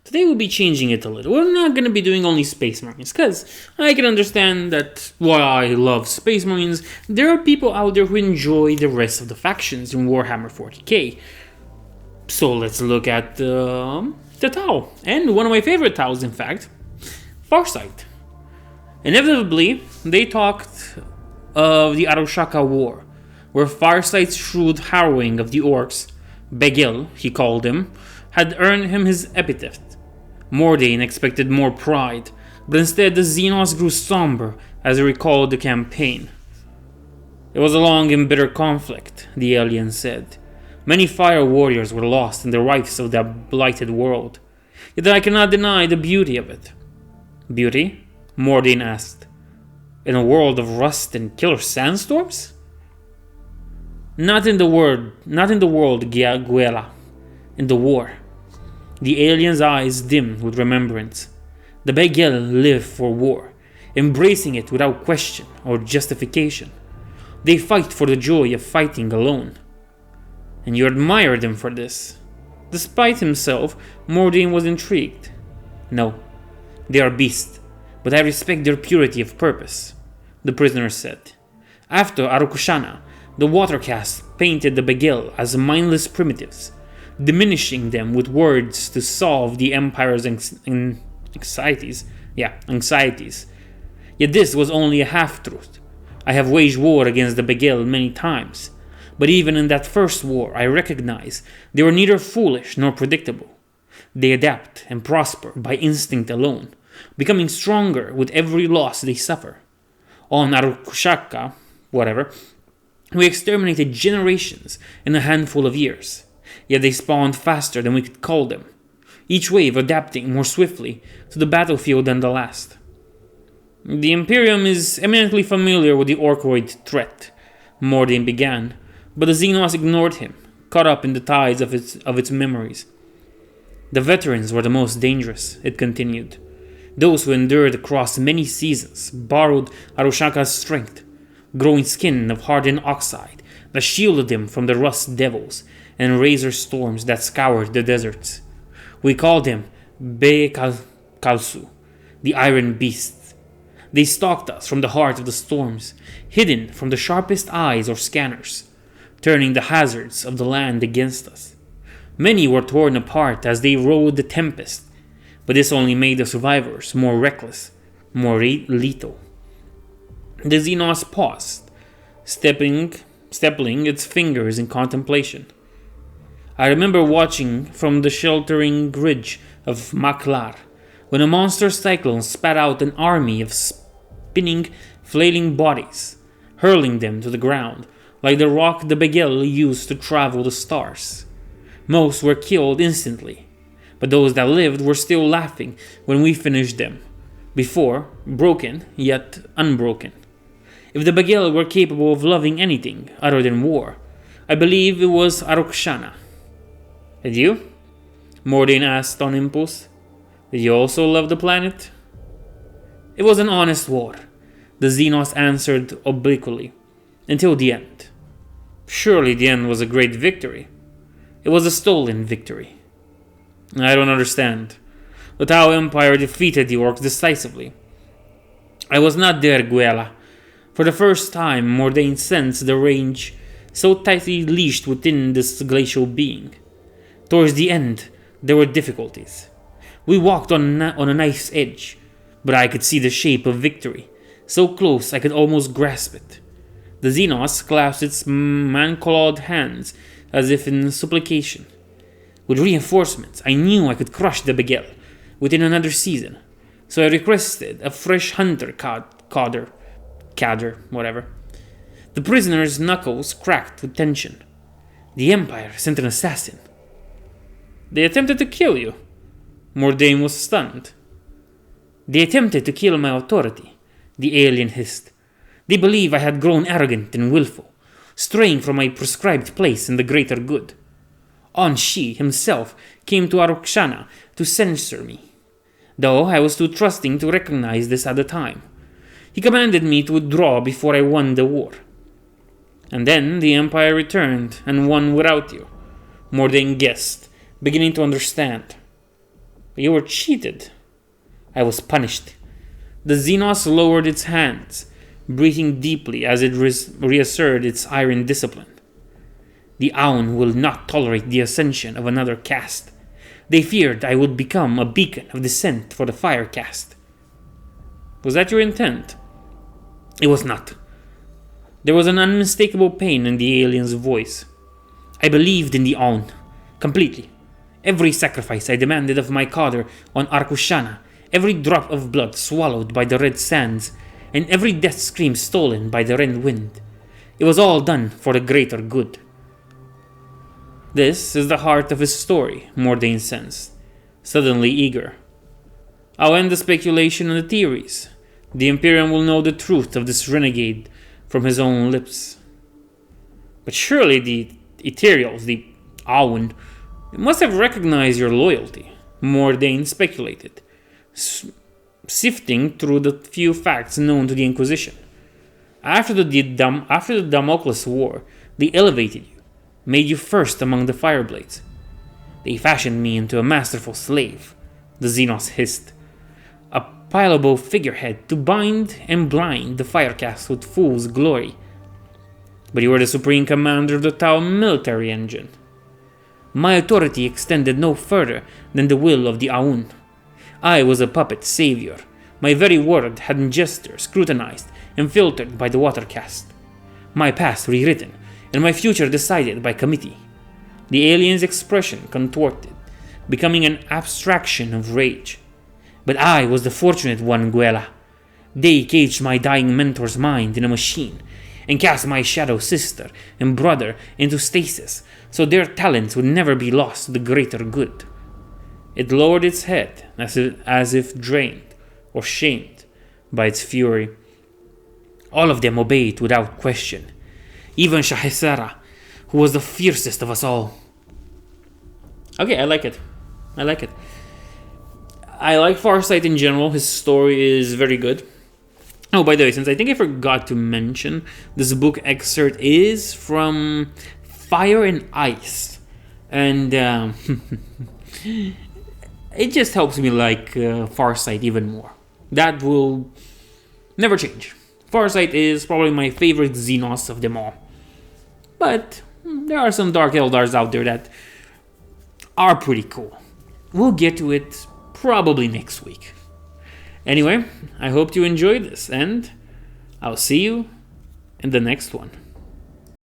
Today we'll be changing it a little. We're not going to be doing only Space Marines, because I can understand that while I love Space Marines, there are people out there who enjoy the rest of the factions in Warhammer 40k. So let's look at the Tau, and one of my favorite Taus, in fact, Farsight. Inevitably, they talked of the Arushaka War, where Farsight's shrewd harrowing of the orcs, Begil, he called him, had earned him his epithet. Mordain expected more pride, but instead the Xenos grew somber as he recalled the campaign. It was a long and bitter conflict, the alien said. Many fire warriors were lost in the rifts of that blighted world. Yet I cannot deny the beauty of it. Beauty? Mordain asked. In a world of rust and killer sandstorms? Not in the world, Guela. In the war. The alien's eyes dimmed with remembrance. The Begel live for war, embracing it without question or justification. They fight for the joy of fighting alone. And you admire them for this. Despite himself, Mordain was intrigued. No, they are beasts, but I respect their purity of purpose, the prisoner said. After Arukushana, the Watercast painted the Begel as mindless primitives, diminishing them with words to solve the Empire's anxieties. Yet this was only a half-truth. I have waged war against the Begel many times, but even in that first war I recognize they were neither foolish nor predictable. They adapt and prosper by instinct alone, becoming stronger with every loss they suffer. On Arukushaka, we exterminated generations in a handful of years. Yet they spawned faster than we could cull them, each wave adapting more swiftly to the battlefield than the last. The Imperium is eminently familiar with the Orkoid threat, Mordain began, but the Xenos ignored him, caught up in the tides of its memories. The veterans were the most dangerous, it continued. Those who endured across many seasons, borrowed Arushaka's strength, growing skin of hardened oxide that shielded them from the rust devils and razor storms that scoured the deserts. We called them Kalsu, the Iron Beasts. They stalked us from the heart of the storms, hidden from the sharpest eyes or scanners, turning the hazards of the land against us. Many were torn apart as they rode the tempest, but this only made the survivors more reckless, more lethal. The Xenos paused, stapling its fingers in contemplation. I remember watching from the sheltering ridge of Maklar, when a monster cyclone spat out an army of spinning, flailing bodies, hurling them to the ground, like the rock the Begel used to travel the stars. Most were killed instantly, but those that lived were still laughing when we finished them, before broken yet unbroken. If the Begel were capable of loving anything other than war, I believe it was Arukshana. And you? Mordain asked on impulse. Did you also love the planet? It was an honest war, the Xenos answered obliquely, until the end. Surely the end was a great victory. It was a stolen victory. I don't understand. The Tau Empire defeated the Orcs decisively. I was not there, Guela. For the first time, Mordain sensed the range so tightly leashed within this glacial being. Towards the end, there were difficulties. We walked on a knife's edge, but I could see the shape of victory, so close I could almost grasp it. The Xenos clasped its man-clawed hands as if in supplication. With reinforcements, I knew I could crush the Begel within another season, so I requested a fresh hunter cadre. The prisoner's knuckles cracked with tension. The Empire sent an assassin. They attempted to kill you. Mordain was stunned. They attempted to kill my authority, the alien hissed. They believe I had grown arrogant and willful, straying from my prescribed place in the greater good. Anshi himself came to Arukshana to censure me, though I was too trusting to recognize this at the time. He commanded me to withdraw before I won the war. And then the Empire returned and won without you, Mordain guessed, beginning to understand. But you were cheated. I was punished. The Xenos lowered its hands, breathing deeply as it reasserted its iron discipline. The Aun will not tolerate the ascension of another caste. They feared I would become a beacon of dissent for the fire caste. Was that your intent? It was not. There was an unmistakable pain in the alien's voice. I believed in the Aun, completely. Every sacrifice I demanded of my Qadr on Arkushana, every drop of blood swallowed by the red sands, and every death scream stolen by the red wind. It was all done for the greater good. This is the heart of his story, Mordain sensed, suddenly eager. I'll end the speculation and the theories. The Imperium will know the truth of this renegade from his own lips. But surely the Ethereals, the Aun, must have recognized your loyalty, Mordain speculated, sifting through the few facts known to the Inquisition. After the Damocles War, they elevated you, made you first among the Fireblades. They fashioned me into a masterful slave, the Xenos hissed. A pliable figurehead to bind and blind the Firecaste with fool's glory. But you were the supreme commander of the Tau military engine. My authority extended no further than the will of the Aun. I was a puppet savior. My very word had gestures scrutinized and filtered by the Watercaste. My past rewritten, and my future decided by committee. The alien's expression contorted, becoming an abstraction of rage. But I was the fortunate one, Guela. They caged my dying mentor's mind in a machine, and cast my shadow sister and brother into stasis, so their talents would never be lost to the greater good. It lowered its head, as if drained or shamed by its fury. All of them obeyed without question. Even Shahesara, who was the fiercest of us all. Okay, I like it. I like Farsight in general. His story is very good. Oh, by the way, since I think I forgot to mention, this book excerpt is from Fire and Ice. And it just helps me like Farsight even more. That will never change. Farsight is probably my favorite Xenos of them all. But there are some Dark Eldars out there that are pretty cool. We'll get to it probably next week. Anyway, I hope you enjoyed this, and I'll see you in the next one.